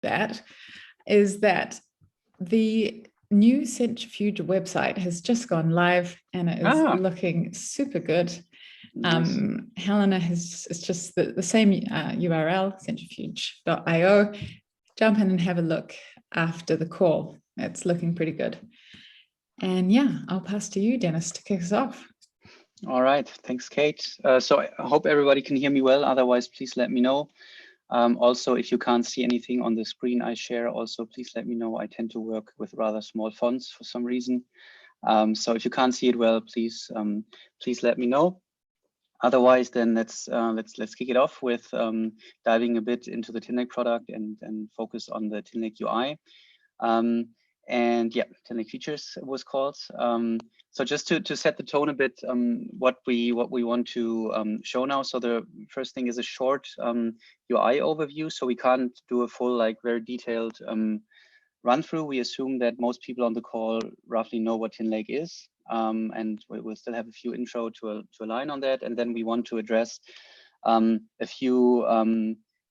that is that the new Centrifuge website has just gone live and it is looking super good. Nice. Helena it's just the same URL, centrifuge.io. Jump in and have a look after the call. It's looking pretty good. And yeah, I'll pass to you, Dennis, to kick us off. All right, thanks, Kate. So I hope everybody can hear me well. Otherwise, please let me know. Also, if you can't see anything on the screen I share, also please let me know. I tend to work with rather small fonts for some reason. So if you can't see it well, please let me know. Otherwise, then let's kick it off with diving a bit into the Tinlake product and focus on the Tinlake UI. And yeah, Tinlake features was called. So just to set the tone a bit, what we want to show now. So the first thing is a short UI overview. So we can't do a full, like, very detailed run through. We assume that most people on the call roughly know what Tinlake is, and we'll still have a few intro to align on that. And then we want to address a few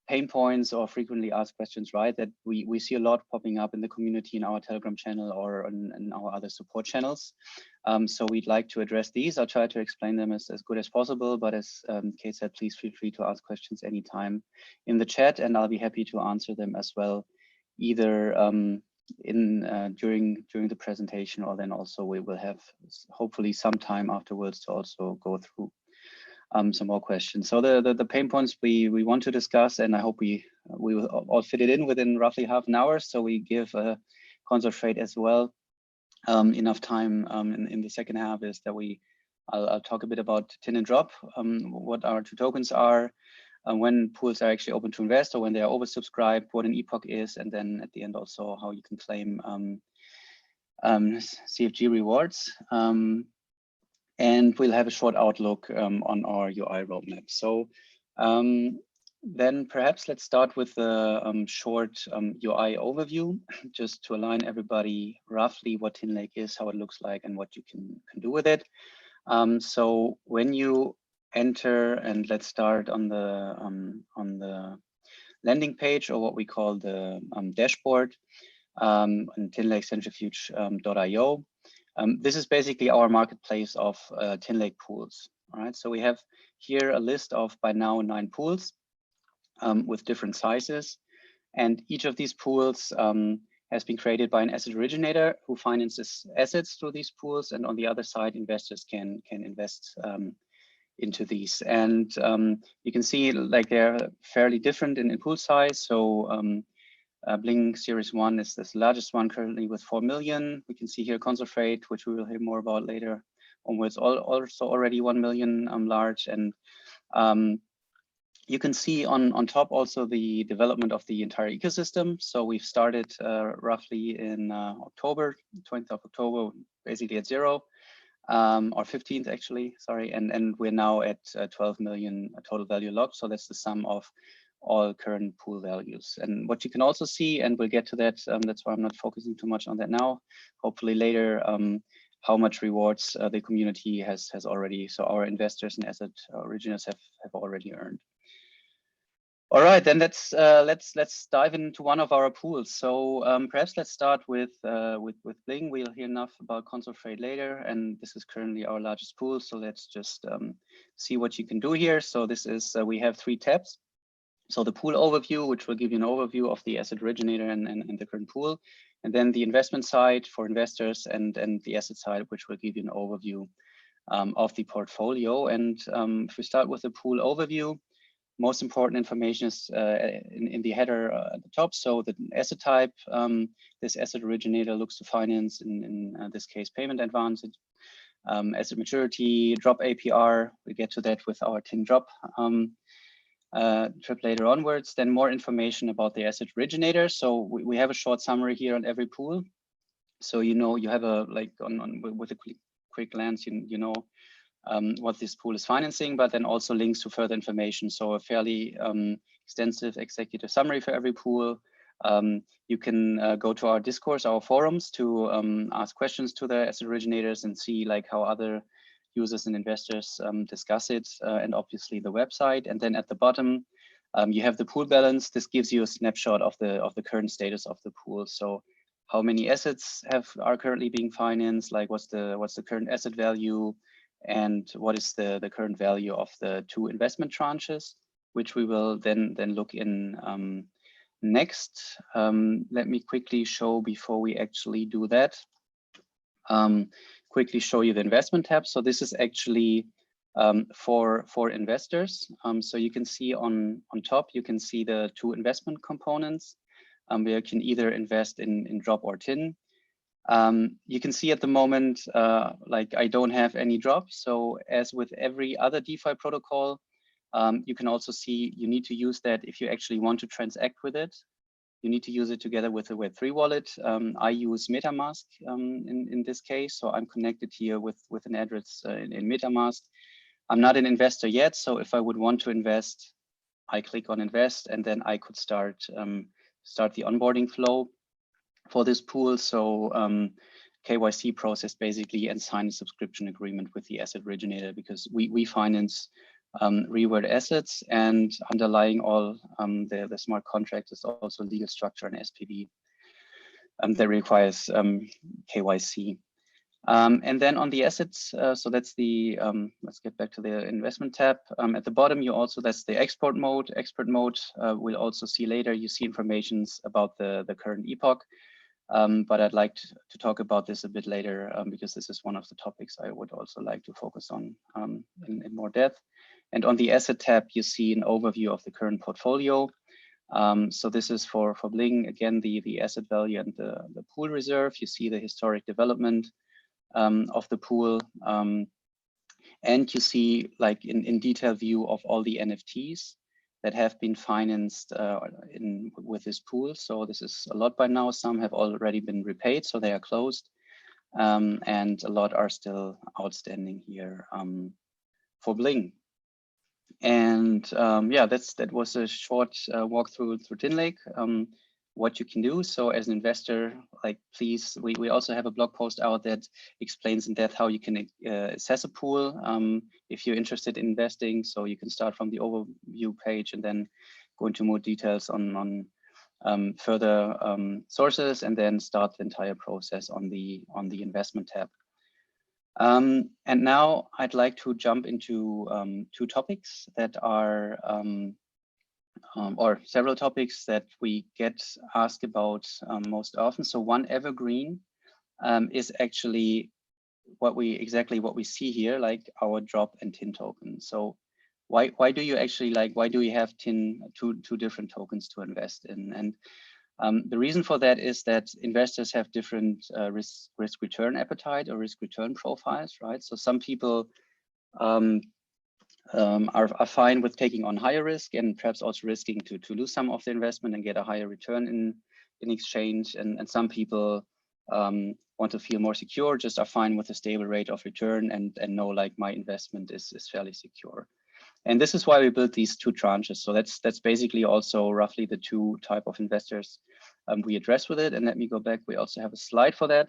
pain points or frequently asked questions, right? That we see a lot popping up in the community, in our Telegram channel or in our other support channels. So we'd like to address these. I'll try to explain them as good as possible, but as Kate said, please feel free to ask questions anytime in the chat, and I'll be happy to answer them as well, either during the presentation, or then also we will have hopefully some time afterwards to also go through some more questions. So the pain points we want to discuss, and I hope we will all fit it in within roughly half an hour. So we give ConsolFreight as well enough time in the second half, is that I'll talk a bit about tin and drop, what our two tokens are, when pools are actually open to invest or when they are oversubscribed, what an epoch is, and then at the end also how you can claim CFG rewards. And we'll have a short outlook on our UI roadmap. So then perhaps let's start with the short UI overview, just to align everybody roughly what Tinlake is, how it looks like, and what you can do with it. So when you enter, and let's start on the landing page, or what we call the dashboard, on tinlakecentrifuge.io. This is basically our marketplace of Tinlake pools. All right, so we have here a list of by now 9 pools with different sizes, and each of these pools has been created by an asset originator who finances assets through these pools, and on the other side, investors can invest into these. And you can see, like, they're fairly different in pool size. So Bling Series 1 is this largest one currently with 4 million. We can see here ConsolFreight, which we will hear more about later onwards, also already 1 million large. And you can see on top also the development of the entire ecosystem. So we've started roughly in October, 20th of October, basically at 0, or 15th actually, sorry. And we're now at 12 million total value locked. So that's the sum of all current pool values. And what you can also see, and we'll get to that, that's why I'm not focusing too much on that now, hopefully later, how much rewards the community has already, so our investors and asset originators have already earned. All right, then let's dive into one of our pools. So perhaps let's start with Bling. We'll hear enough about ConsolFreight later, and this is currently our largest pool. So let's just see what you can do here. So this is we have 3 tabs. So the pool overview, which will give you an overview of the asset originator and the current pool, and then the investment side for investors, and the asset side, which will give you an overview of the portfolio. And if we start with the pool overview, most important information is in the header at the top. So the asset type, this asset originator looks to finance, in this case, payment advances, asset maturity, drop APR. We get to that with our tin drop trip later onwards. Then more information about the asset originator. So we have a short summary here on every pool. So you have a, like, with a quick glance, you know what this pool is financing, but then also links to further information. So a fairly extensive executive summary for every pool. You can go to our discourse, our forums, to ask questions to the asset originators and see, like, how other users and investors discuss it, and obviously the website. And then at the bottom, You have the pool balance. This gives you a snapshot of the current status of the pool. So how many assets are currently being financed? Like what's the current asset value, and what is the current value of the 2 investment tranches, which we will then look in next. Let me quickly show before we actually do that. Quickly show you the investment tab. So this is actually for investors. So you can see on top, you can see the 2 investment components where you can either invest in drop or tin. You can see at the moment, like I don't have any drop. So as with every other DeFi protocol, you can also see you need to use that if you actually want to transact with it. You need to use it together with a Web3 wallet. I use MetaMask in this case. So I'm connected here with an address in MetaMask. I'm not an investor yet. So if I would want to invest, I click on invest, and then I could start the onboarding flow for this pool. So KYC process basically, and sign a subscription agreement with the asset originator, because we finance reward assets, and underlying all the smart contract is also legal structure and SPV that requires KYC. And then on the assets, so that's the, let's get back to the investment tab. At the bottom, that's the export mode. Export mode, we'll also see later, you see informations about the current epoch. But I'd like to talk about this a bit later because this is one of the topics I would also like to focus on in more depth. And on the asset tab, you see an overview of the current portfolio. So this is for Bling, again, the asset value and the pool reserve. You see the historic development of the pool. And you see like in detail view of all the NFTs that have been financed with this pool. So this is a lot by now. Some have already been repaid, so they are closed. And a lot are still outstanding here for Bling. And yeah, that was a short walkthrough through Tinlake, what you can do. So as an investor, like please, we also have a blog post out that explains in depth how you can assess a pool if you're interested in investing. So you can start from the overview page and then go into more details on further sources, and then start the entire process on the investment tab. And now I'd like to jump into 2 topics that are, or several topics that we get asked about most often. So one evergreen is actually exactly what we see here, like our drop and tin token. So why do you actually why do we have two different tokens to invest in? And the reason for that is that investors have different risk return appetite or risk return profiles, right? So some people are fine with taking on higher risk and perhaps also risking to lose some of the investment and get a higher return in exchange. And some people want to feel more secure, just are fine with a stable rate of return and know like my investment is fairly secure. And this is why we built these 2 tranches. So that's basically also roughly the 2 type of investors we address with it. And let me go back. We also have a slide for that,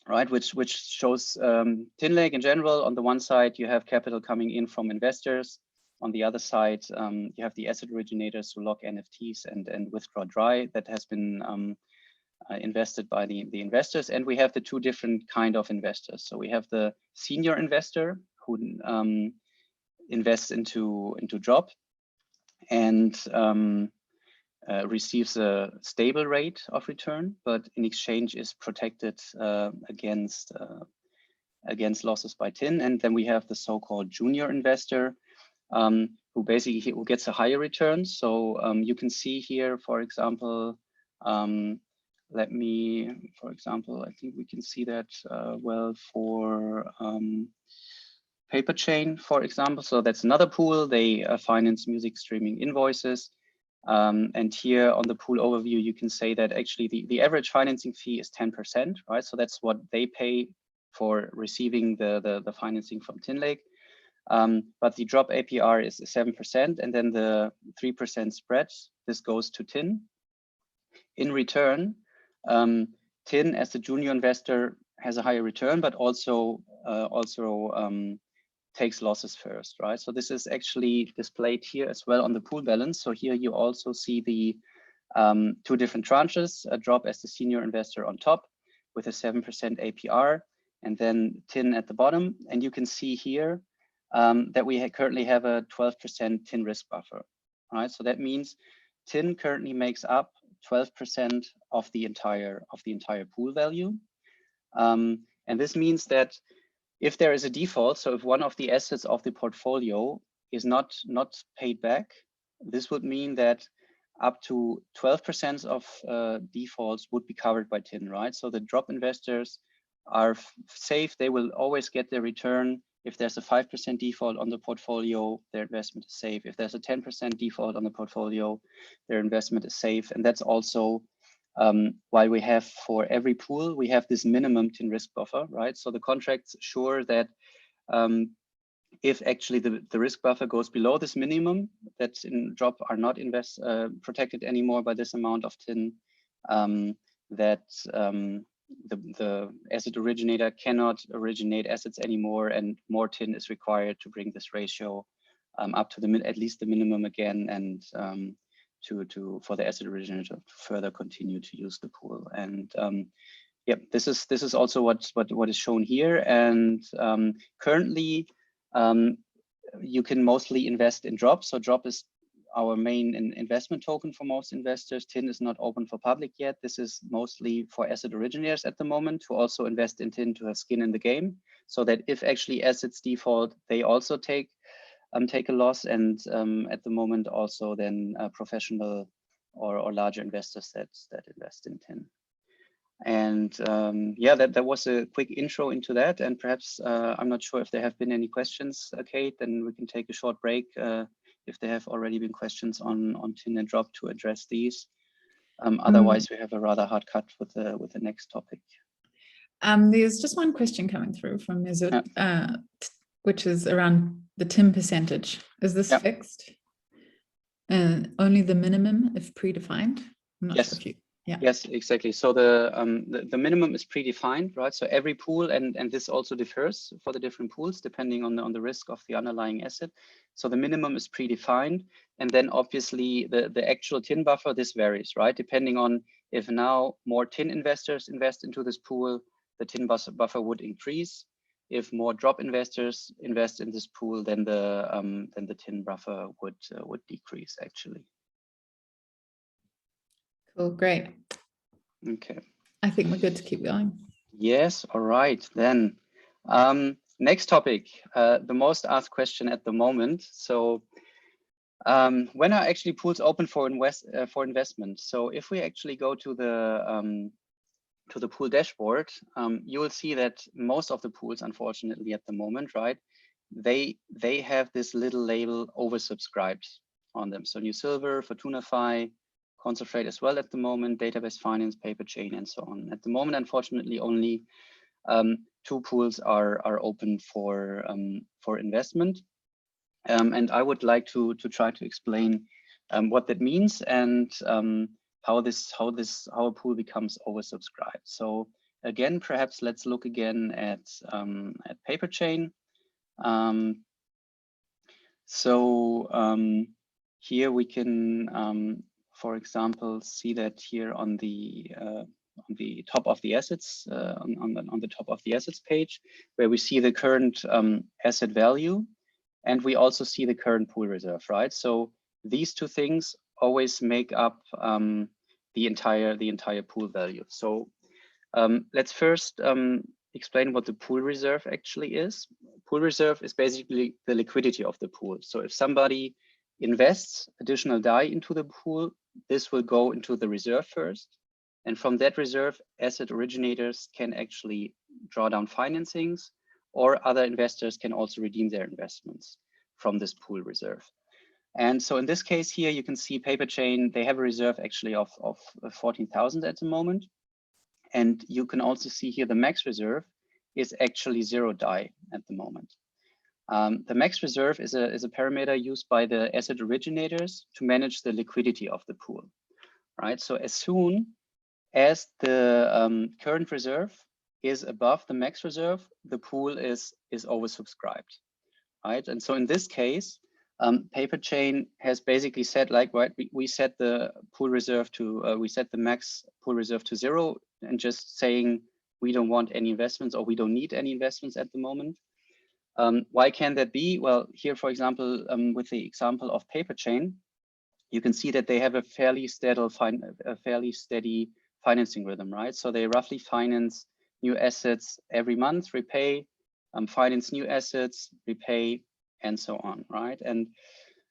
right? Which shows Tinlake in general. On the one side, you have capital coming in from investors. On the other side, you have the asset originators who lock NFTs and withdraw dry. That has been invested by the investors. And we have the 2 different kind of investors. So we have the senior investor who invests into drop and receives a stable rate of return, but in exchange is protected against losses by tin. And then we have the so-called junior investor who basically gets a higher return. So you can see here, for example, I think we can see that well for Paper Chain, for example. So that's another pool. They finance music streaming invoices. And here on the pool overview, you can say that actually the average financing fee is 10%, right? So that's what they pay for receiving the financing from Tinlake. But the drop APR is 7%, and then the 3% spread, this goes to Tin. In return, Tin as the junior investor has a higher return, but also takes losses first, right? So this is actually displayed here as well on the pool balance. So here you also see the two different tranches, a drop as the senior investor on top with a 7% APR, and then TIN at the bottom. And you can see here that we currently have a 12% TIN risk buffer, right? So that means TIN currently makes up 12% of the entire pool value. And this means that if there is a default, so if one of the assets of the portfolio is not paid back, this would mean that up to 12% of defaults would be covered by TIN, right? So the drop investors are safe. They will always get their return. If there's a 5% default on the portfolio, their investment is safe. If there's a 10% default on the portfolio, their investment is safe. And that's also why we have, for every pool, we have this minimum TIN risk buffer, right? So the contracts assure that if actually the risk buffer goes below this minimum, that's in drop are not protected anymore by this amount of TIN, that the asset originator cannot originate assets anymore, and more TIN is required to bring this ratio up to at least the minimum again, and for the asset originator to further continue to use the pool. And yeah, this is also what is shown here. And currently, you can mostly invest in drop. So drop is our main investment token for most investors. TIN is not open for public yet. This is mostly for asset originators at the moment to also invest in TIN, to have skin in the game, so that if actually assets default, they also take a loss. And at the moment also then professional or larger investors that invest in TIN. And yeah, that was a quick intro into that. And perhaps I'm not sure if there have been any questions, Kate, then we can take a short break if there have already been questions on TIN and drop to address these. Otherwise, we have a rather hard cut with the next topic. There's just one question coming through from Mizut, which is around the TIN percentage. Is this fixed? Only the minimum if predefined? I'm not sure if you. Yeah. Yes, exactly. So the minimum is predefined, right? So every pool, and this also differs for the different pools depending on the risk of the underlying asset. So the minimum is predefined, and then obviously the actual TIN buffer, this varies, right? Depending on if now more TIN investors invest into this pool, the TIN buffer would increase. If more drop investors invest in this pool, then the TIN buffer would decrease actually. Cool, great. Okay. I think we're good to keep going. Yes, all right, then. Next topic, the most asked question at the moment. So when are actually pools open for investment? So if we actually go to the pool dashboard, you will see that most of the pools, unfortunately at the moment, right, they have this little label oversubscribed on them. So New Silver, Fortunafy, ConsolFreight as well at the moment, Database Finance, Paper Chain, and so on. At the moment, unfortunately, only 2 pools are open for investment. And I would like to try to explain what that means and how a pool becomes oversubscribed. So again, perhaps let's look again at Paper Chain. Here we can, for example, see that here on the top of the assets, on the top of the assets page, where we see the current asset value, and we also see the current pool reserve, right? So these 2 things always make up the entire pool value. So let's first explain what the pool reserve actually is. Pool reserve is basically the liquidity of the pool. So if somebody invests additional DAI into the pool, this will go into the reserve first. And from that reserve, asset originators can actually draw down financings, or other investors can also redeem their investments from this pool reserve. And so in this case here, you can see Paper Chain, they have a reserve actually of 14,000 at the moment. And you can also see here the max reserve is actually 0 DAI at the moment. The max reserve is a parameter used by the asset originators to manage the liquidity of the pool, right? So as soon as the current reserve is above the max reserve, the pool is oversubscribed, right? And so in this case, Paper Chain has basically said, like, right, we set the pool reserve to, we set the max pool reserve to 0, and just saying we don't want any investments, or we don't need any investments at the moment. Why can that be? Well, here, for example, with the example of Paper Chain, you can see that they have a fairly steady financing rhythm, right? So they roughly finance new assets every month, repay, finance new assets, repay, and so on, right? And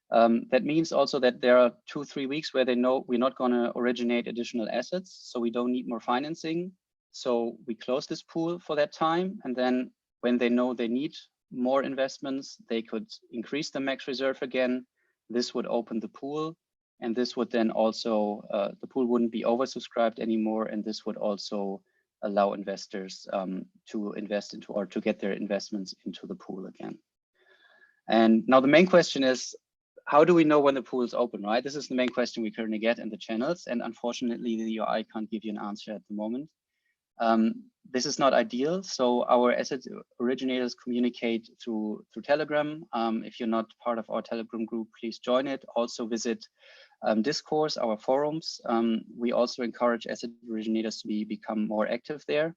that means also that there are 2-3 weeks where they know we're not going to originate additional assets, so we don't need more financing. So we close this pool for that time, and then when they know they need more investments, they could increase the max reserve again. This would open the pool, and this would then also, the pool wouldn't be oversubscribed anymore, and this would also allow investors to invest into, or to get their investments into the pool again. And now the main question is, how do we know when the pool is open, right? This is the main question we currently get in the channels, and unfortunately the UI can't give you an answer at the moment. This is not ideal, so our asset originators communicate through Telegram. If you're not part of our Telegram group, please join it. Also visit Discourse, our forums. We also encourage asset originators to become more active there.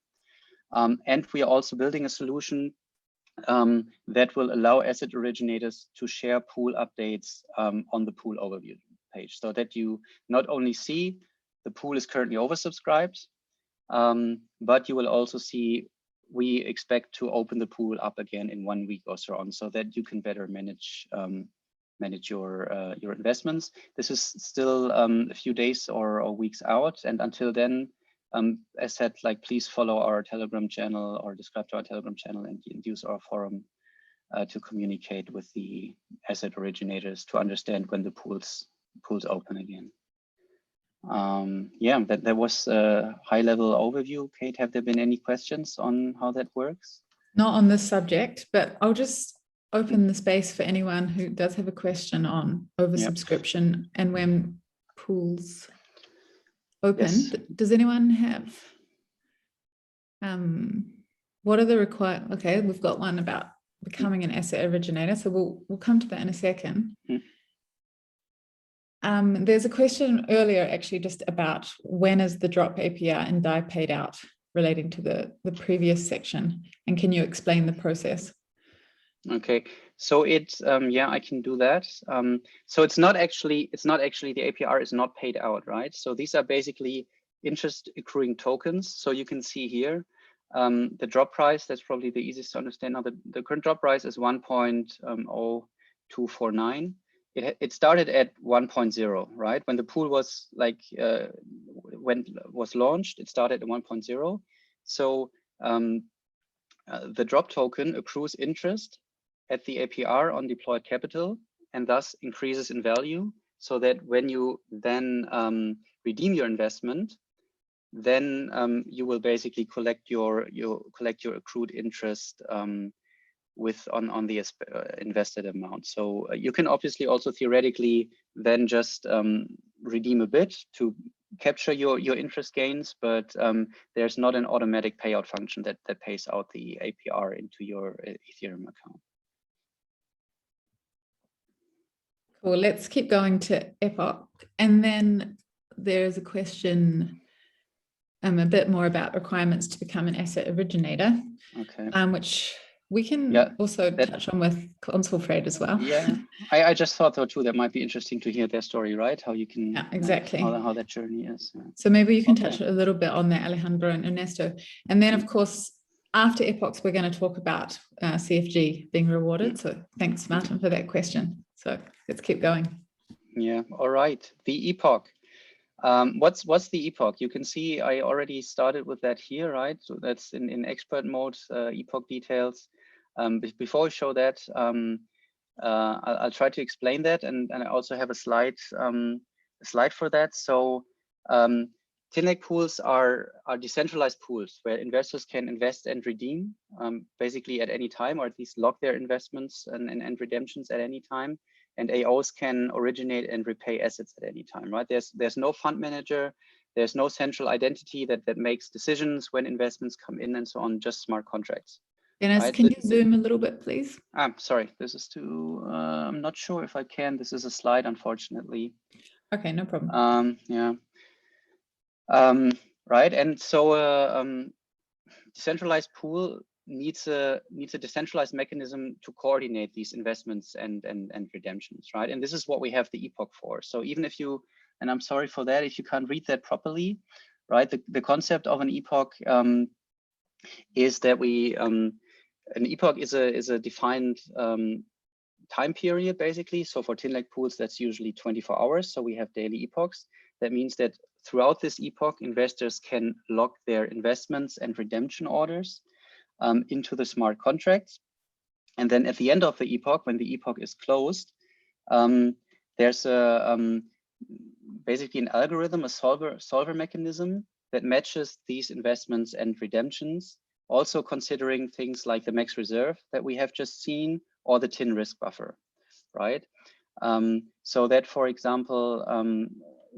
And we are also building a solution that will allow asset originators to share pool updates on the pool overview page, so that you not only see the pool is currently oversubscribed, but you will also see we expect to open the pool up again in 1 week or so on, so that you can better manage your investments. This is still a few days or weeks out, and until then, as said, like, please follow our Telegram channel or subscribe to our Telegram channel and use our forum to communicate with the asset originators to understand when the pools open again. Yeah, that was a high-level overview. Kate, have there been any questions on how that works? Not on this subject, but I'll just open the space for anyone who does have a question on oversubscription and when pools open. Yes. Does anyone have, what are the requirements? Okay, we've got one about becoming an asset originator, so we'll come to that in a second. There's a question earlier actually just about when is the drop APR and DAI paid out, relating to the previous section, and can you explain the process? Okay, so it's yeah, I can do that. So it's not actually the APR is not paid out, right? So these are basically interest accruing tokens. So you can see here the drop price. That's probably the easiest to understand. Now the current drop price is 1.0249. It started at 1.0, right? When the pool was like was launched, it started at 1.0. So the drop token accrues interest at the APR on deployed capital, and thus increases in value, so that when you then redeem your investment, then you will basically collect your accrued interest with on the invested amount. So you can obviously also theoretically then just redeem a bit to capture your interest gains, but there's not an automatic payout function that pays out the APR into your Ethereum account. Cool. Let's keep going to Epoch, and then there's a question a bit more about requirements to become an asset originator. Okay. Which we can also touch on with ConsolFreight as well. Yeah, I just thought though too that might be interesting to hear their story, right? How you can exactly how that journey is. Yeah. So maybe you can touch a little bit on that, Alejandro and Ernesto, and then of course after Epochs we're going to talk about CFG being rewarded. So thanks, Martin, for that question. So let's keep going. Yeah. All right. The Epoch. What's the Epoch? You can see I already started with that here, right? So that's in expert mode, Epoch details. Before I show that, I'll try to explain that, and I also have a slide for that. So Tinlake pools are decentralized pools where investors can invest and redeem basically at any time, or at least lock their investments and redemptions at any time. And AOs can originate and repay assets at any time, right? There's no fund manager, there's no central identity that makes decisions when investments come in and so on, just smart contracts. Dennis, right? can you zoom a little bit, please? I'm sorry, this is too, I'm not sure if I can. This is a slide, unfortunately. Okay, no problem. Yeah. Right, and so decentralized pool needs a decentralized mechanism to coordinate these investments and redemptions, right? And this is what we have the epoch for. So even if you, and I'm sorry for that, if you can't read that properly, right? The concept of an epoch is that we an epoch is a defined time period, basically. So for Tinlake pools, that's usually 24 hours. So we have daily epochs. That means that throughout this epoch, investors can lock their investments and redemption orders into the smart contracts. And then at the end of the epoch, when the epoch is closed, there's a basically an algorithm, a solver mechanism that matches these investments and redemptions, also considering things like the max reserve that we have just seen, or the tin risk buffer, right? So that, for example,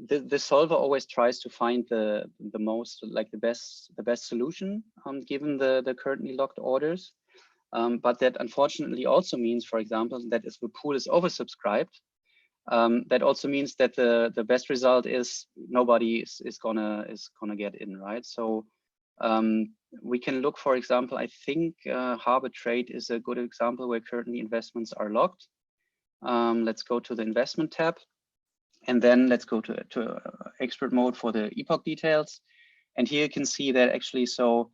the solver always tries to find the most, like the best solution given the currently locked orders. But that unfortunately also means, for example, that if the pool is oversubscribed, that also means that the best result is nobody is gonna get in, right? So we can look, for example, I think Harbor Trade is a good example where currently investments are locked. Let's go to the investment tab, and then let's go to expert mode for the epoch details. And here you can see that actually, so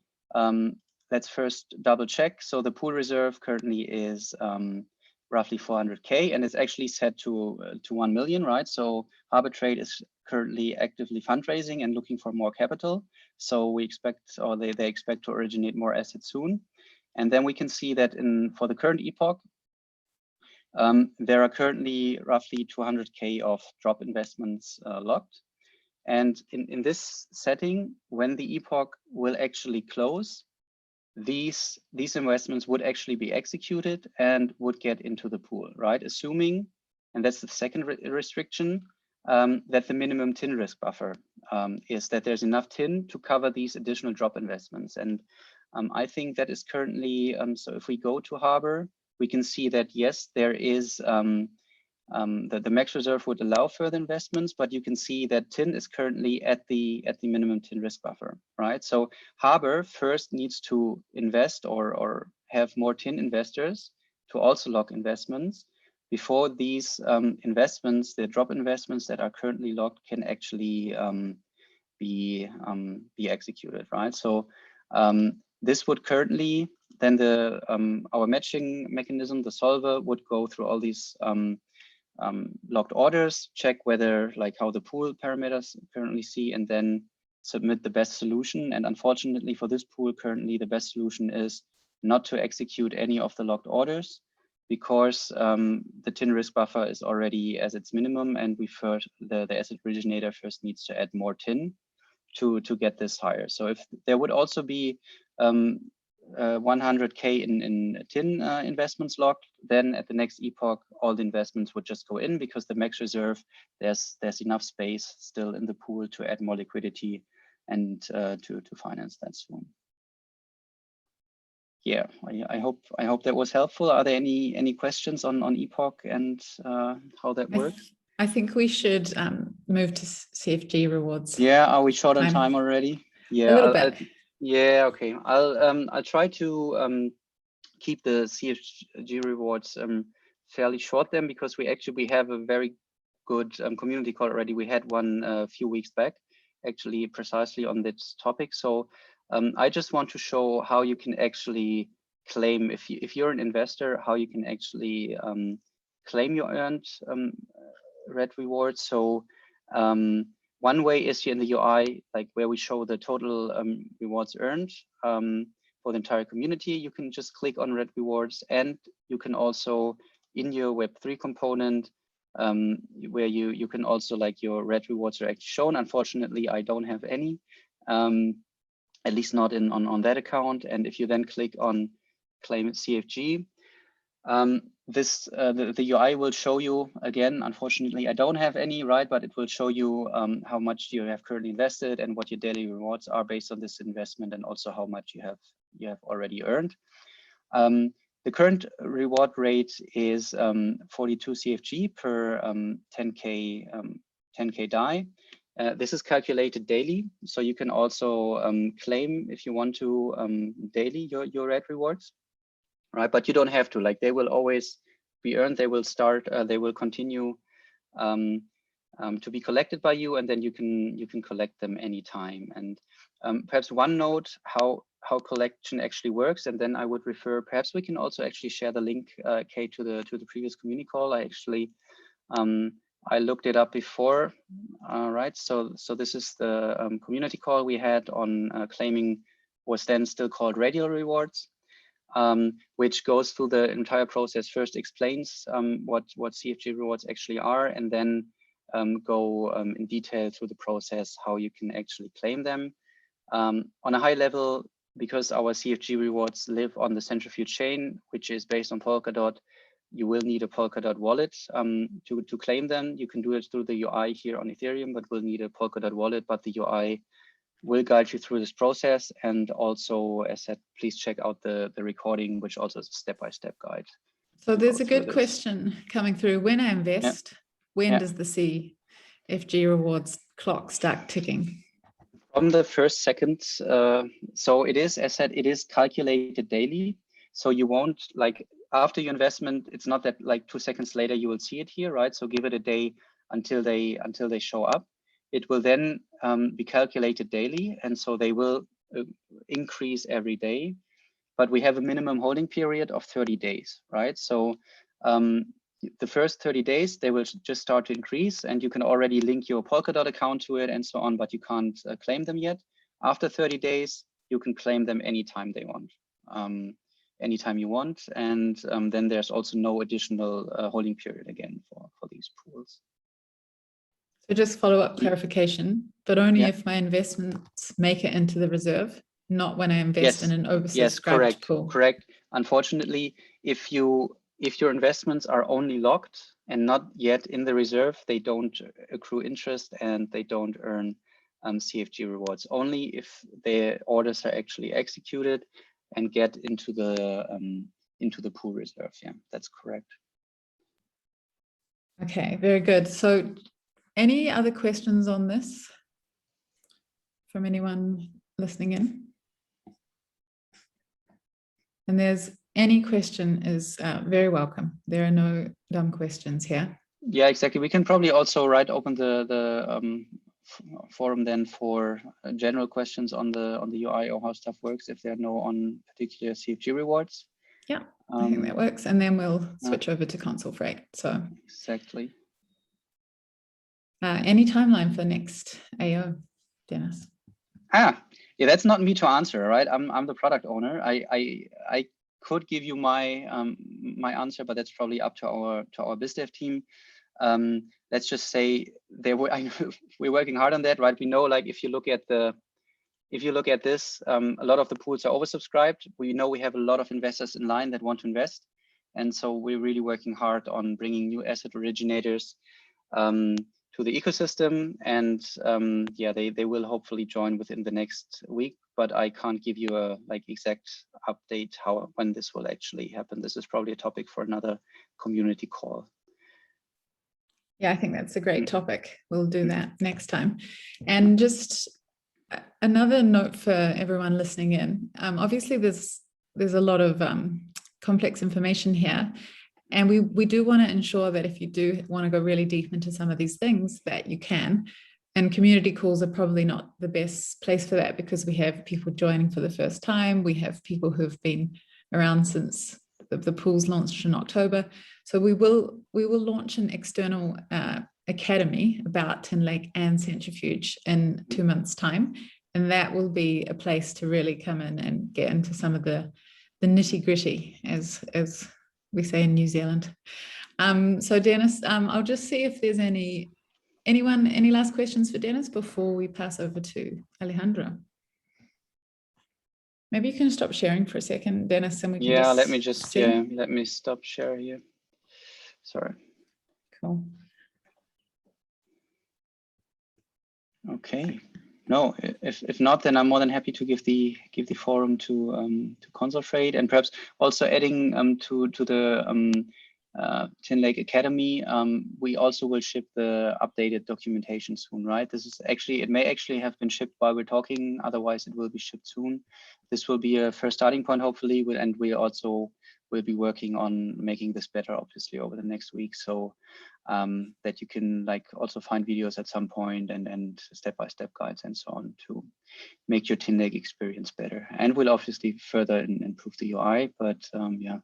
let's first double check. So the pool reserve currently is roughly 400K, and it's actually set to 1 million, right? So Harbor Trade is currently actively fundraising and looking for more capital. So we expect, or they expect to originate more assets soon. And then we can see that for the current epoch, there are currently roughly 200K of drop investments locked. And in this setting, when the epoch will actually close, these investments would actually be executed and would get into the pool, right? Assuming, and that's the second restriction, that the minimum tin risk buffer is that there's enough tin to cover these additional drop investments. And I think that is currently, so if we go to Harbor, we can see that, yes, there is, the max reserve would allow further investments, but you can see that tin is currently at the minimum tin risk buffer, right? So Harbor first needs to invest or have more tin investors to also lock investments before these investments, the drop investments that are currently locked, can actually be executed, right? So this would currently, then our matching mechanism, the solver, would go through all these locked orders, check whether, like, how the pool parameters currently see, and then submit the best solution. And unfortunately for this pool, currently the best solution is not to execute any of the locked orders, because the tin risk buffer is already as its minimum, and the asset originator first needs to add more tin to get this higher. So if there would also be 100K in tin investments locked, then at the next epoch, all the investments would just go in, because the max reserve, there's enough space still in the pool to add more liquidity and to finance that soon. Yeah, I hope that was helpful. Are there any questions on epoch and how that works? I think we should move to CFG rewards. Yeah, are we short on time already? Yeah, a little bit. Yeah, okay. I'll try to keep the CFG rewards fairly short then, because we have a very good community call already. We had one a few weeks back, actually precisely on this topic. So I just want to show how you can actually claim, if you're an investor, how you can actually claim your earned red rewards. So one way is here in the UI, like where we show the total rewards earned for the entire community. You can just click on red rewards, and you can also, in your Web3 component, where you can also, like, your red rewards are actually shown. Unfortunately, I don't have any, at least not on that account. And if you then click on claim CFG, the UI will show you again. Unfortunately, I don't have any, right? But it will show you how much you have currently invested and what your daily rewards are based on this investment, and also how much you have already earned. The current reward rate is 42 CFG per 10K DAI. This is calculated daily, so you can also claim if you want to daily your red rewards, right? But you don't have to. Like, they will always be earned. They will start. They will continue to be collected by you, and then you can collect them anytime. And perhaps one note how collection actually works, and then I would refer. Perhaps we can also actually share the link, Kate, to the previous community call. I actually I looked it up before, right? So this is the community call we had on claiming was then still called radial rewards, which goes through the entire process. First explains what CFG rewards actually are, and then go in detail through the process, how you can actually claim them. On a high level, because our CFG rewards live on the Centrifuge chain, which is based on Polkadot, you will need a Polkadot wallet to claim them. You can do it through the UI here on Ethereum, but we'll need a Polkadot wallet. But the UI will guide you through this process. And also, as said, please check out the recording, which also is a step-by-step guide. So there's a good question coming through. When I invest, when does the CFG rewards clock start ticking? From the first second. So it is, as said, it is calculated daily. So you won't, like, after your investment, it's not that like 2 seconds later you will see it here, right? So give it a day until they show up. It will then be calculated daily, and so they will increase every day. But we have a minimum holding period of 30 days, right? So the first 30 days, they will just start to increase, and you can already link your Polkadot account to it and so on, but you can't claim them yet. After 30 days, you can claim them anytime they want, anytime you want. And then there's also no additional holding period again for these pools. So just follow-up clarification, but only if my investments make it into the reserve, not when I invest in an oversubscribed pool. Correct. Unfortunately, if your investments are only locked and not yet in the reserve, they don't accrue interest and they don't earn CFG rewards. Only if their orders are actually executed and get into the pool reserve. Yeah, that's correct. Okay, very good. So any other questions on this from anyone listening in? And there's any question is very welcome. There are no dumb questions here. Yeah, exactly. We can probably also open the forum then for general questions on the UI or how stuff works if there are no on particular CFG rewards. Yeah, I think that works. And then we'll switch over to ConsolFreight. So exactly. Any timeline for next AO, Dennis? Yeah, that's not me to answer, right? I'm the product owner. I could give you my my answer, but that's probably up to our biz dev team. Let's just say we're working hard on that, right? We know, like, if you look at this, a lot of the pools are oversubscribed. We know we have a lot of investors in line that want to invest, and so we're really working hard on bringing new asset originators to the ecosystem, and they will hopefully join within the next week. But I can't give you a exact update when this will actually happen. This is probably a topic for another community call. Yeah, I think that's a great topic. We'll do that next time. And just another note for everyone listening in. Obviously, there's a lot of complex information here. And we do want to ensure that if you do want to go really deep into some of these things, that you can. And community calls are probably not the best place for that, because we have people joining for the first time. We have people who've been around since the pools launched in October. So we will launch an external academy about Tinlake and Centrifuge in 2 months' time. And that will be a place to really come in and get into some of the nitty-gritty, as we say in New Zealand. So Dennis, I'll just see if there's any last questions for Dennis before we pass over to Alejandro. Maybe you can stop sharing for a second, Dennis, and we can just let me just see. Let me stop share here. Sorry. Cool. Okay. No, if not, then I'm more than happy to give the forum to ConsolFreight, and perhaps also adding to the Tinlake Academy. We also will ship the updated documentation soon, right? This is actually, it may actually have been shipped while we're talking. Otherwise, it will be shipped soon. This will be a first starting point, hopefully, and we also will be working on making this better, obviously, over the next week. So that you can like also find videos at some point and step-by-step guides and so on to make your Tinlake experience better. And we'll obviously further improve the UI, but yeah,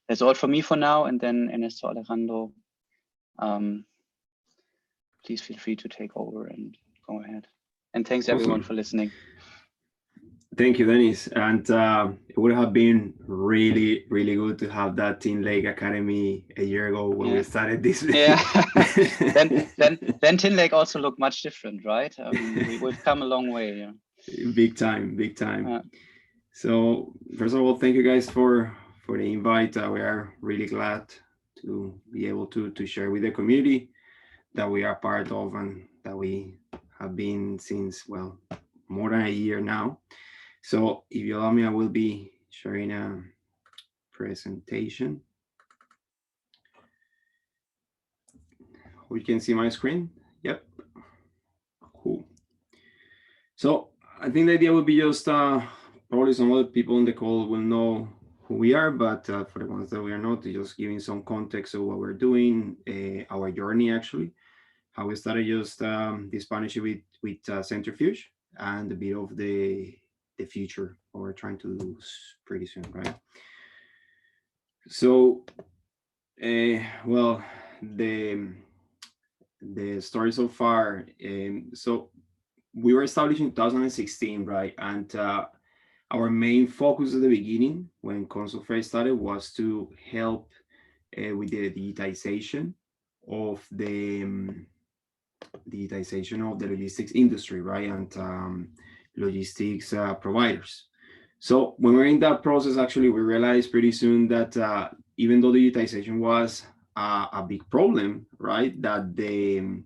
that's all for me for now. And then Ernesto, Alejandro, please feel free to take over and go ahead. And thanks everyone for listening. Thank you, Dennis. And it would have been really, really good to have that Tinlake Academy a year ago when we started this. Yeah. then Tinlake also looked much different, right? I mean, we've come a long way. Yeah. Big time, big time. So first of all, thank you guys for the invite. We are really glad to be able to share with the community that we are part of and that we have been since, well, more than a year now. So if you allow me, I will be sharing a presentation. We can see my screen. Yep. Cool. So I think the idea would be just probably some other people on the call will know who we are, but for the ones that we are not, just giving some context of what we're doing, our journey actually, how we started just this partnership with Centrifuge, and a bit of the future what we're trying to do pretty soon, right? So, well, the story so far. So we were established in 2016, right? And our main focus at the beginning, when ConsolFreight started, was to help with the digitization of the logistics industry, right? And logistics providers. So when we're in that process, actually, we realized pretty soon that even though digitization was a big problem, right, that the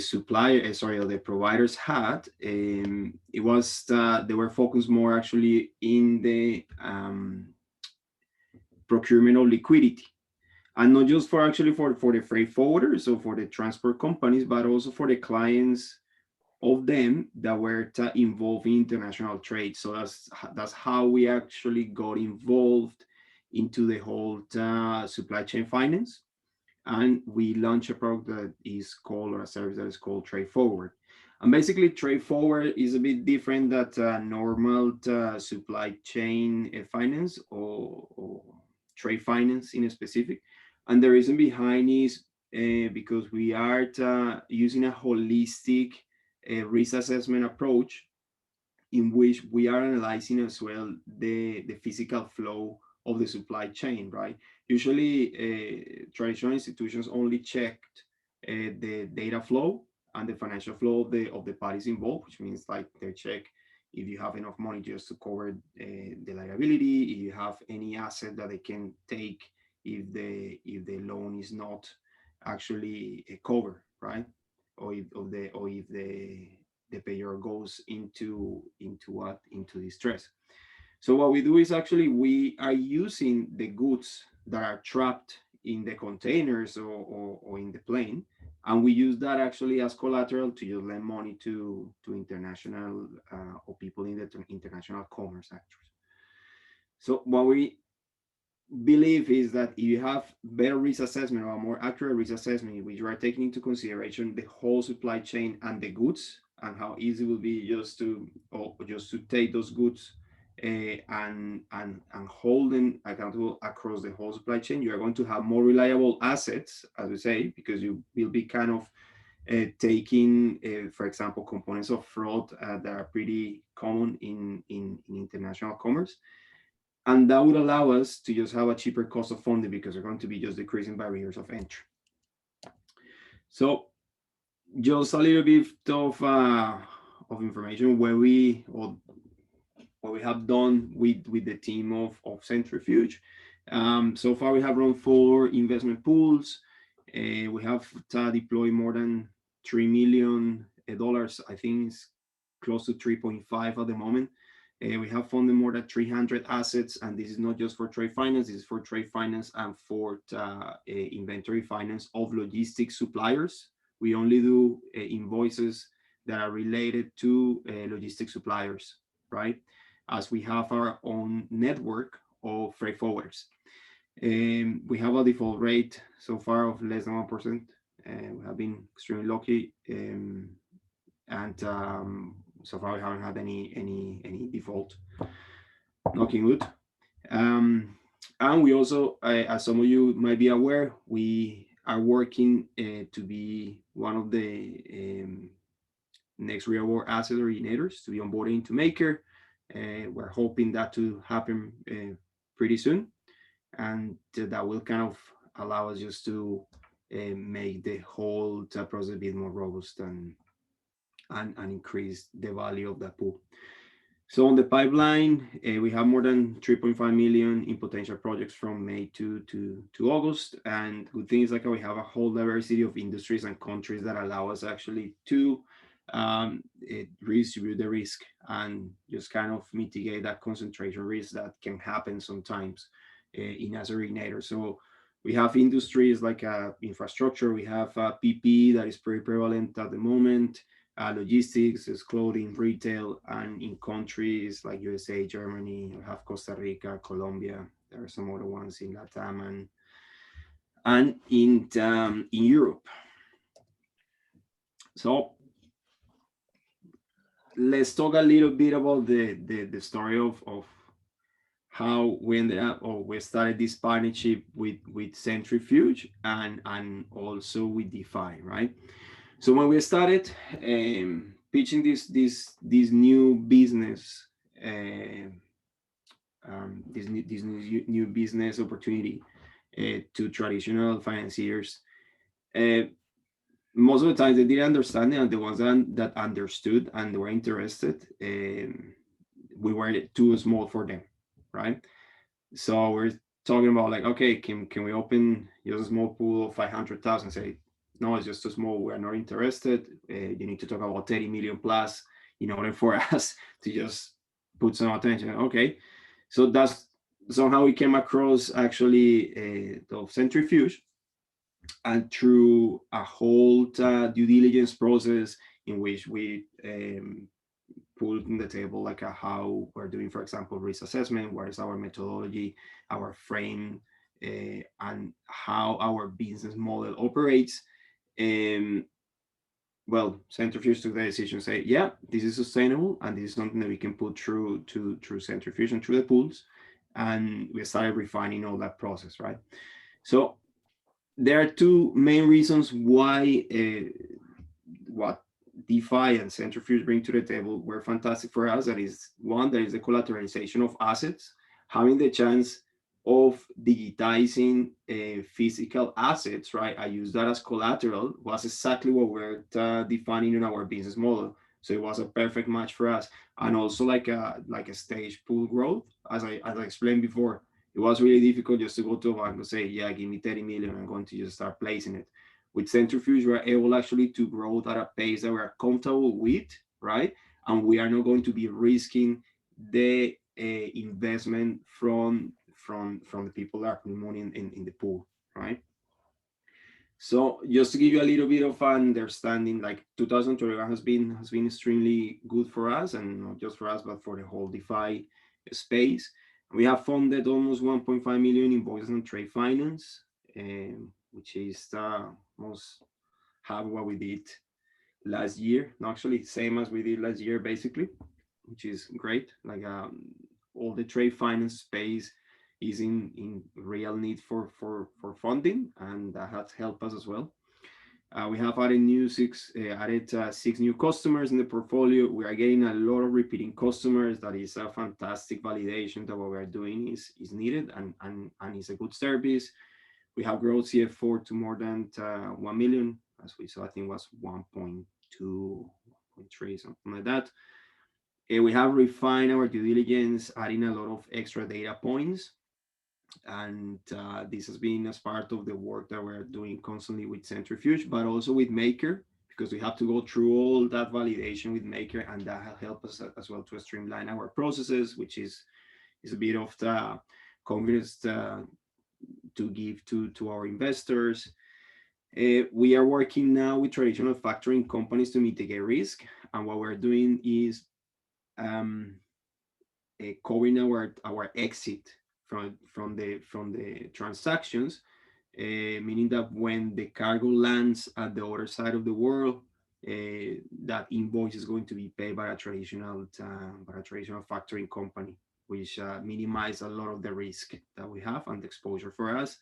supplier, the providers had, it was they were focused more actually in the procurement of liquidity, and not just for the freight forwarders or for the transport companies, but also for the clients of them that were involved in international trade. So that's how we actually got involved into the whole supply chain finance. And we launched a product that is called, or a service that is called Trade Forward. And basically Trade Forward is a bit different than normal supply chain finance or trade finance in a specific. And the reason behind is because we are using a holistic risk assessment approach in which we are analyzing as well the physical flow of the supply chain, right? Usually traditional institutions only checked the data flow and the financial flow of the parties involved, which means like they check if you have enough money just to cover the liability, if you have any asset that they can take if the loan is not actually covered, right? Or if the payer goes into distress. So what we do is actually we are using the goods that are trapped in the containers or in the plane, and we use that actually as collateral to just lend money to international or people in the international commerce actors. So what we believe is that if you have better risk assessment or a more accurate risk assessment in which you are taking into consideration the whole supply chain and the goods, and how easy it will be just to take those goods and hold them accountable across the whole supply chain, you are going to have more reliable assets, as we say, because you will be kind of taking, for example, components of fraud that are pretty common in international commerce. And that would allow us to just have a cheaper cost of funding because we're going to be just decreasing barriers of entry. So just a little bit of information what we have done with the team of Centrifuge. So far, we have run 4 investment pools. We have deployed more than $3 million I think it's close to 3.5 at the moment. We have funded more than 300 assets, and this is not just for trade finance, this is for trade finance and for inventory finance of logistics suppliers. We only do invoices that are related to logistics suppliers, right? As we have our own network of freight forwarders. We have a default rate so far of less than 1%. We have been extremely lucky, and so far we haven't had any default. Knocking wood. And we also, as some of you might be aware, we are working to be one of the next real world asset originators to be onboarded into Maker. We're hoping that to happen pretty soon, and that will kind of allow us just to make the whole process a bit more robust and increase the value of that pool. So on the pipeline, we have more than 3.5 million in potential projects from May to August. And good thing is like we have a whole diversity of industries and countries that allow us actually to redistribute the risk and just kind of mitigate that concentration risk that can happen sometimes in Asset Originator. So we have industries like infrastructure, we have PP that is pretty prevalent at the moment. Logistics is clothing, retail, and in countries like USA, Germany, we have Costa Rica, Colombia. There are some other ones in Latam and in Europe. So let's talk a little bit about the story of how we ended up, or we started this partnership with Centrifuge and also with DeFi, right? So when we started pitching this new business, this new business opportunity to traditional financiers, most of the time they didn't understand it, and the ones that understood and were interested, we were too small for them, right? So we're talking about like, okay, can we open just a small pool of 500,000? Say, no, it's just too small. We're not interested. You need to talk about 30 million plus in order for us to just put some attention. Okay, so that's somehow we came across actually the Centrifuge, and through a whole due diligence process in which we put on the table like how we're doing, for example, risk assessment, what is our methodology, our frame, and how our business model operates. Well, Centrifuge took the decision to say, yeah, this is sustainable, and this is something that we can put through Centrifuge and through the pools, and we started refining all that process, right? So there are two main reasons why what DeFi and Centrifuge bring to the table were fantastic for us. That is, one, that is the collateralization of assets, having the chance of digitizing physical assets, right? I use that as collateral, was exactly what we're defining in our business model. So it was a perfect match for us. And also like a stage pool growth, as I explained before, it was really difficult just to go to a bank and say, yeah, give me 30 million, I'm going to just start placing it. With Centrifuge, we're able actually to grow at a pace that we're comfortable with, right? And we are not going to be risking the investment from the people that are putting money in the pool, right? So just to give you a little bit of understanding, like 2021 has been extremely good for us, and not just for us, but for the whole DeFi space. We have funded almost 1.5 million invoices on trade finance, which is almost half what we did last year. Actually, same as we did last year, basically, which is great. Like all the trade finance space is in real need for funding, and that has helped us as well. We have added six new customers in the portfolio. We are getting a lot of repeating customers. That is a fantastic validation that what we are doing is needed and is a good service. We have grown CF4 to more than 1 million, as we saw, I think it was 1.2, 1.3, something like that. We have refined our due diligence, adding a lot of extra data points. And this has been as part of the work that we're doing constantly with Centrifuge, but also with Maker, because we have to go through all that validation with Maker, and that will help us as well to streamline our processes, which is a bit of the confidence to give to our investors. We are working now with traditional factoring companies to mitigate risk, and what we're doing is covering our exit from the transactions, meaning that when the cargo lands at the other side of the world, that invoice is going to be paid by a traditional factoring company, which minimize a lot of the risk that we have and the exposure for us.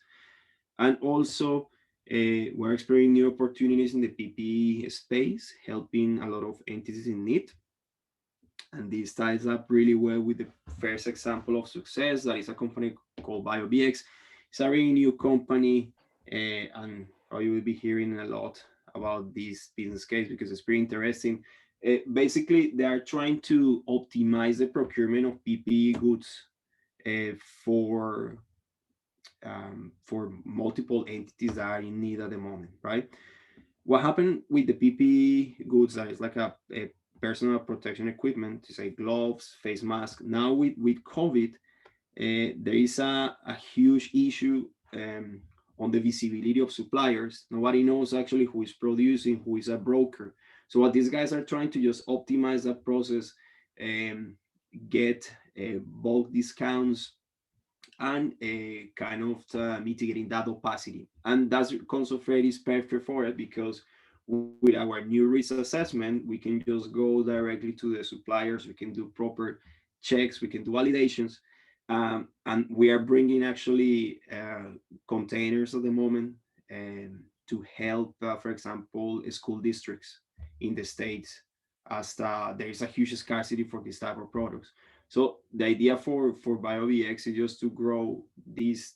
And also, we're exploring new opportunities in the PPE space, helping a lot of entities in need. And this ties up really well with the first example of success, that is a company called BioBX. It's a really new company, and you will be hearing a lot about this business case because it's pretty interesting. Basically, they are trying to optimize the procurement of PPE goods for multiple entities that are in need at the moment, right? What happened with the PPE goods, that is like a personal protection equipment, to say gloves, face mask. Now with COVID, there is a huge issue on the visibility of suppliers. Nobody knows actually who is producing, who is a broker. So what these guys are trying to just optimize that process, get bulk discounts, and kind of mitigating that opacity. And that's ConsolFreight is perfect for it, because with our new risk assessment, we can just go directly to the suppliers. We can do proper checks. We can do validations. And we are bringing actually containers at the moment to help, for example, school districts in the States, as there is a huge scarcity for this type of products. So the idea for BioBX is just to grow this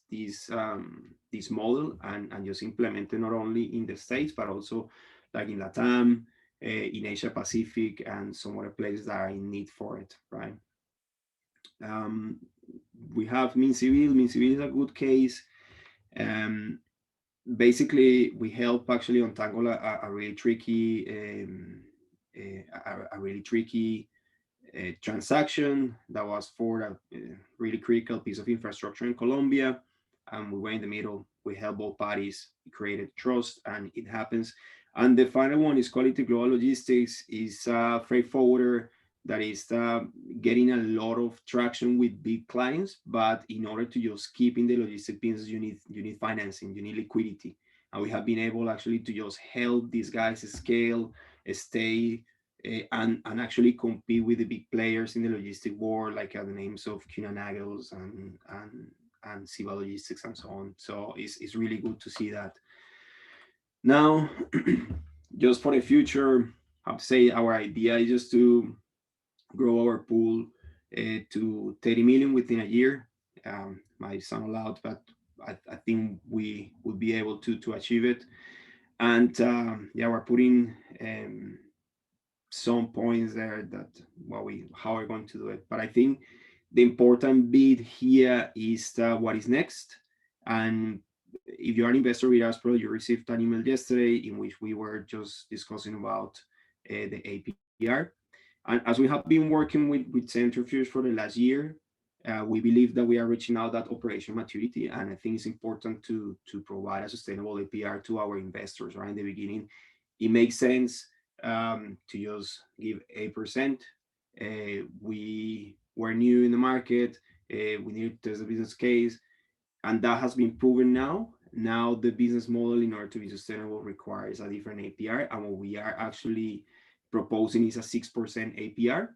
model and just implement it not only in the States, but also like in Latam, in Asia Pacific, and some other places that are in need for it, right? We have Mincivil. Mincivil is a good case. Basically, we help actually untangle a really tricky transaction that was for a really critical piece of infrastructure in Colombia, and we were in the middle. We helped both parties, created trust, and it happens. And the final one is Quality Global Logistics. Is a freight forwarder that is getting a lot of traction with big clients, but in order to just keep in the logistic business, you need financing, you need liquidity, and we have been able actually to just help these guys scale, stay, and actually compete with the big players in the logistic world, like the names of Kuehne+Nagels and Siva Logistics and so on. So it's really good to see that. Now, just for the future, I have to say our idea is just to grow our pool to 30 million within a year. Might sound loud, but I think we will be able to achieve it. And yeah, we're putting some points there that how we're going to do it. But I think the important bit here is what is next. And if you're an investor with us, you received an email yesterday in which we were just discussing about the APR. And as we have been working with Centrifuge for the last year, we believe that we are reaching out that operational maturity. And I think it's important to provide a sustainable APR to our investors. Right in the beginning, it makes sense to just give 8%. We were new in the market. We need to test the business case, and that has been proven now. Now the business model, in order to be sustainable, requires a different APR, and what we are actually proposing is a 6% APR.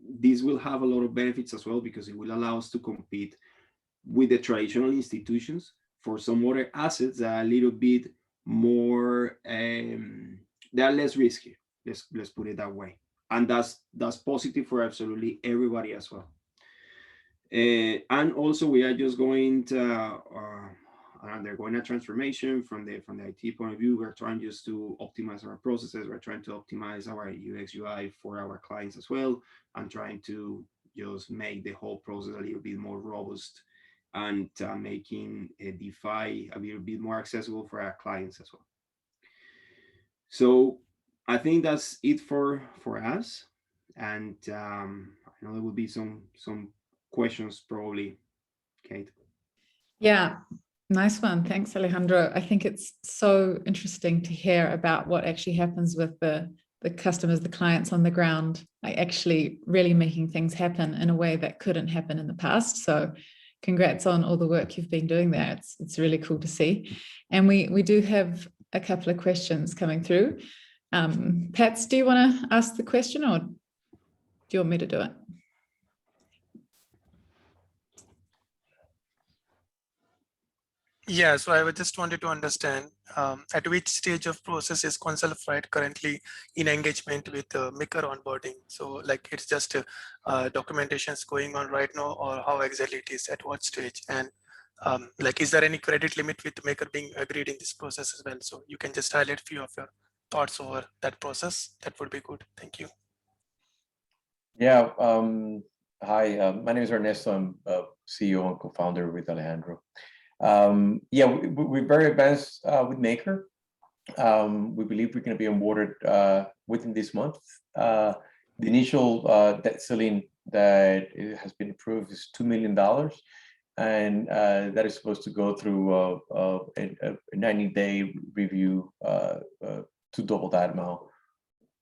This will have a lot of benefits as well, because it will allow us to compete with the traditional institutions for some other assets that are a little bit more, they are less risky. Let's put it that way, and that's positive for absolutely everybody as well. And also, we are just going to undergoing a transformation from the IT point of view. We're trying just to optimize our processes. We're trying to optimize our UX UI for our clients as well, and trying to just make the whole process a little bit more robust, and making DeFi a little bit more accessible for our clients as well. So I think that's it for us. And I know there will be some questions probably, Kate. Yeah, nice one. Thanks, Alejandro. I think it's so interesting to hear about what actually happens with the customers, the clients on the ground, like actually really making things happen in a way that couldn't happen in the past. So congrats on all the work you've been doing there. It's really cool to see. And we do have a couple of questions coming through. Pats, do you want to ask the question or do you want me to do it? Yeah, so I just wanted to understand at which stage of process is ConsolFreight currently in engagement with maker onboarding? So like it's just documentation is going on right now, or how exactly it is, at what stage? And like, is there any credit limit with maker being agreed in this process as well? So you can just highlight a few of your thoughts over that process. That would be good. Thank you. Yeah. Hi, my name is Ernesto. I'm CEO and co-founder with Alejandro. Yeah, we're very advanced with Maker. We believe we're going to be onboarded within this month. The initial debt ceiling that has been approved is $2 million, and that is supposed to go through a 90-day review to double that amount,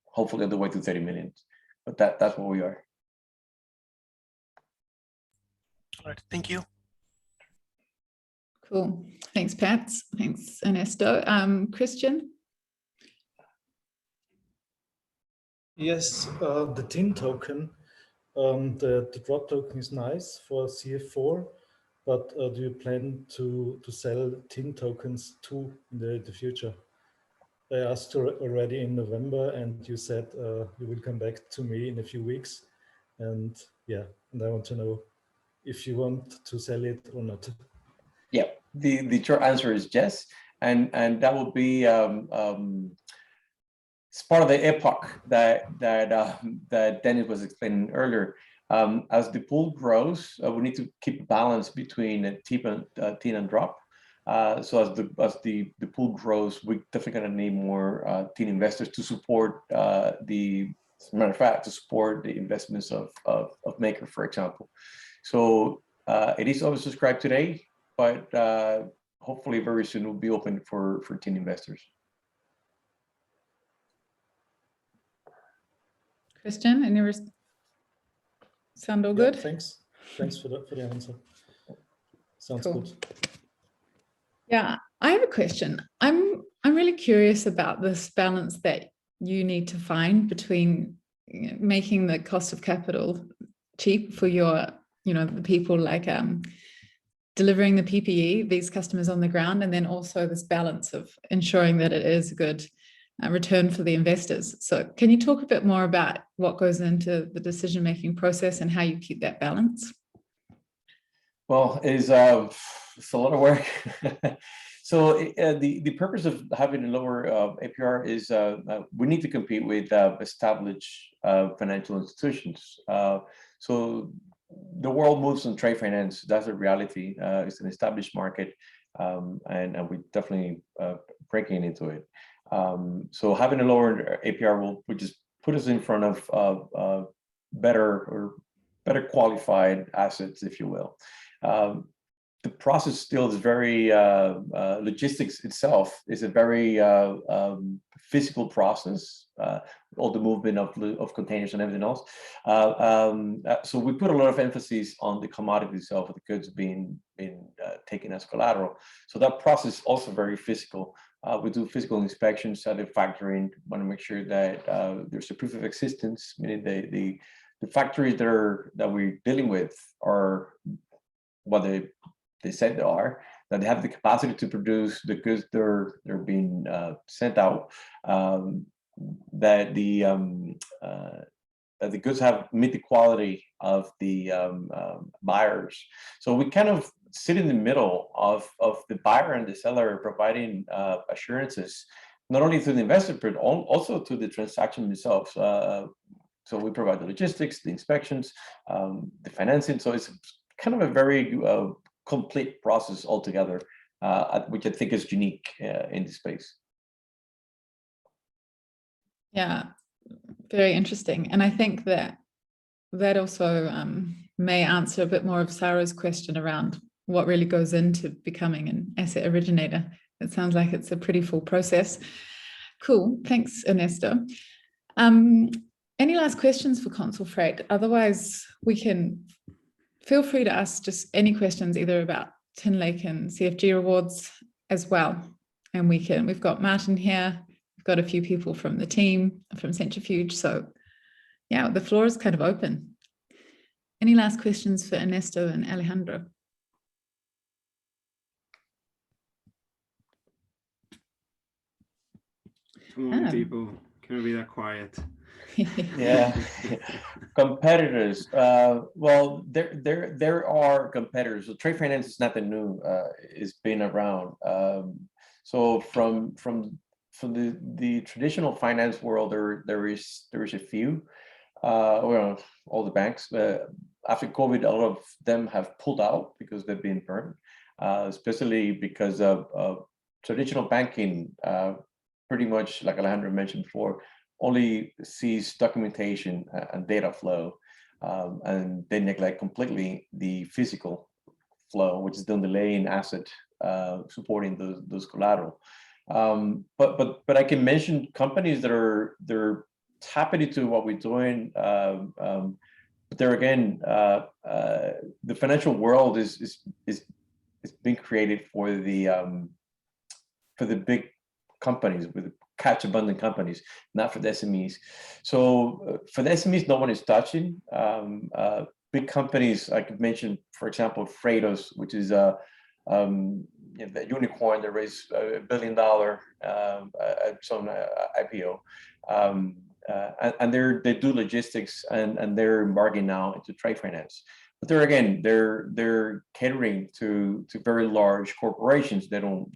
hopefully on the way to 30 million. But that's where we are. All right, thank you. Cool. Thanks, Pats. Thanks, Ernesto. Christian? Yes, the TIN token, the drop token is nice for CF4, but do you plan to sell TIN tokens too in the future? I asked you already in November, and you said you will come back to me in a few weeks. And yeah, and I want to know if you want to sell it or not. Yeah, the short answer is yes, and that will be it's part of the epoch that Dennis was explaining earlier. As the pool grows, we need to keep a balance between tin and drop. So as the pool grows, we're definitely going to need more tin investors to support as a matter of fact, to support the investments of Maker, for example. So it is oversubscribed today, but hopefully very soon will be open for tin investors. Christian, any sound all good? Thanks. Thanks for the answer. Sounds Cool. good. Yeah, I have a question. I'm really curious about this balance that you need to find between making the cost of capital cheap for your, the people like delivering the PPE, these customers on the ground, and then also this balance of ensuring that it is a good return for the investors. So can you talk a bit more about what goes into the decision-making process and how you keep that balance? Well, it's a lot of work. So the purpose of having a lower APR is we need to compete with established financial institutions. So the world moves on trade finance. That's a reality. It's an established market, and we're definitely breaking into it. So having a lower APR will just put us in front of better qualified assets, if you will. The process still is very logistics itself is a very physical process, all the movement of containers and everything else. So we put a lot of emphasis on the commodity itself, the goods being taken as collateral. So that process is also very physical. We do physical inspections at the factory, want to make sure that there's a proof of existence, meaning the factories that we're dealing with are what they said they are, that they have the capacity to produce the goods they're being sent out, that the goods have meet the quality of the buyers. So we kind of sit in the middle of the buyer and the seller, providing assurances, not only to the investor, but also to the transaction itself. So we provide the logistics, the inspections, the financing. So it's kind of a very complete process altogether, which I think is unique in this space. Yeah, very interesting. And I think that also may answer a bit more of Sarah's question around what really goes into becoming an asset originator. It sounds like it's a pretty full process. Cool. Thanks, Ernesto. Any last questions for ConsolFreight? Otherwise, we can feel free to ask just any questions either about Tinlake and CFG rewards as well. And we've got Martin here. We've got a few people from the team from Centrifuge. So yeah, the floor is kind of open. Any last questions for Ernesto and Alejandro? Come on, people. Can't be that quiet. Yeah. Competitors. Well, there are competitors. So trade finance is nothing new. It's been around. So from the traditional finance world, there is a few. Well, all the banks. After COVID, a lot of them have pulled out because they've been burned, especially because of traditional banking. Pretty much, like Alejandro mentioned before, only sees documentation and data flow, and they neglect completely the physical flow, which is the underlying asset supporting those collateral. But I can mention companies that they're tapping into what we're doing. But there again, the financial world is being created for the big companies, with catch abundant companies, not for the SMEs. So for the SMEs, no one is touching. Big companies, I could mention, for example, Freightos, which is the unicorn that raised $1 billion at some IPO. And they do logistics, and they're embarking now into trade finance. But they're catering to very large corporations. They don't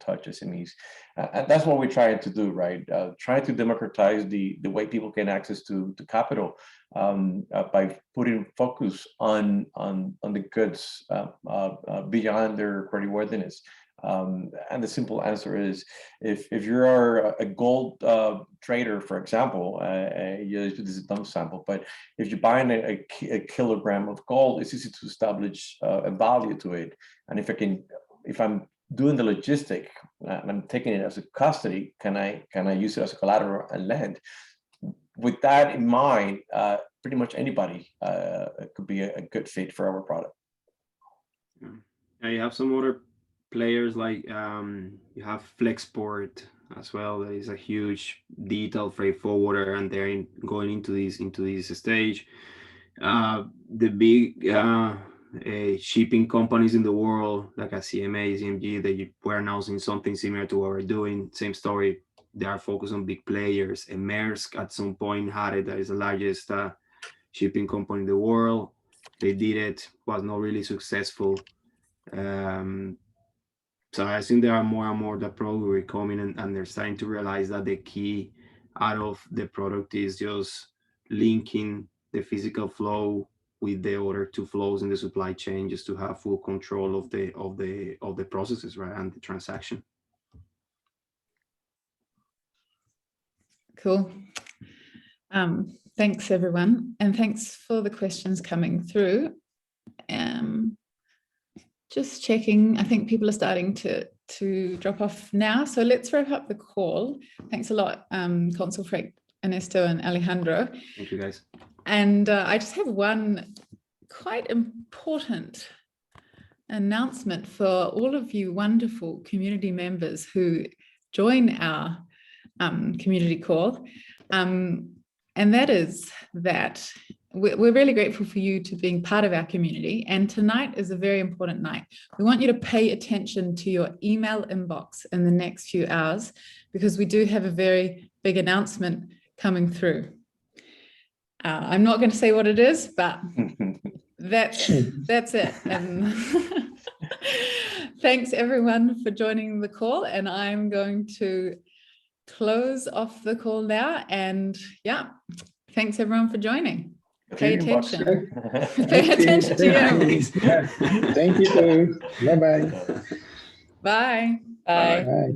touch SMEs, and that's what we're trying to do, right? Trying to democratize the way people get access to capital by putting focus on the goods beyond their creditworthiness. And the simple answer is, if you are a gold trader, for example, this is a dumb sample, but if you're buying a kilogram of gold, it's easy to establish a value to it. And if I'm doing the logistic and I'm taking it as a custody, can I use it as a collateral and lend? With that in mind, pretty much anybody could be a good fit for our product. Yeah, you have some other players like you have Flexport as well. That is a huge detail freight forwarder, and they're going into this stage. The big shipping companies in the world, like a CMA, CMG, they were announcing something similar to what we're doing. Same story. They are focused on big players. And Maersk at some point had it. That is the largest shipping company in the world. They did it, was not really successful. So I think there are more and more that probably coming, and they're starting to realize that the key out of the product is just linking the physical flow with the other two flows in the supply chain, just to have full control of the processes, right, and the transaction. Cool. Thanks, everyone. And thanks for the questions coming through. Just checking, I think people are starting to drop off now. So let's wrap up the call. Thanks a lot, ConsolFreight, Ernesto and Alejandro. Thank you, guys. And I just have one quite important announcement for all of you wonderful community members who join our community call. And that is that we're really grateful for you to being part of our community. And tonight is a very important night. We want you to pay attention to your email inbox in the next few hours, because we do have a very big announcement coming through. I'm not going to say what it is, but that's it. And thanks everyone for joining the call. And I'm going to close off the call now. And yeah, thanks everyone for joining. Pay attention. Pay attention to you. Thank you too. Bye-bye. Bye. Bye. Bye.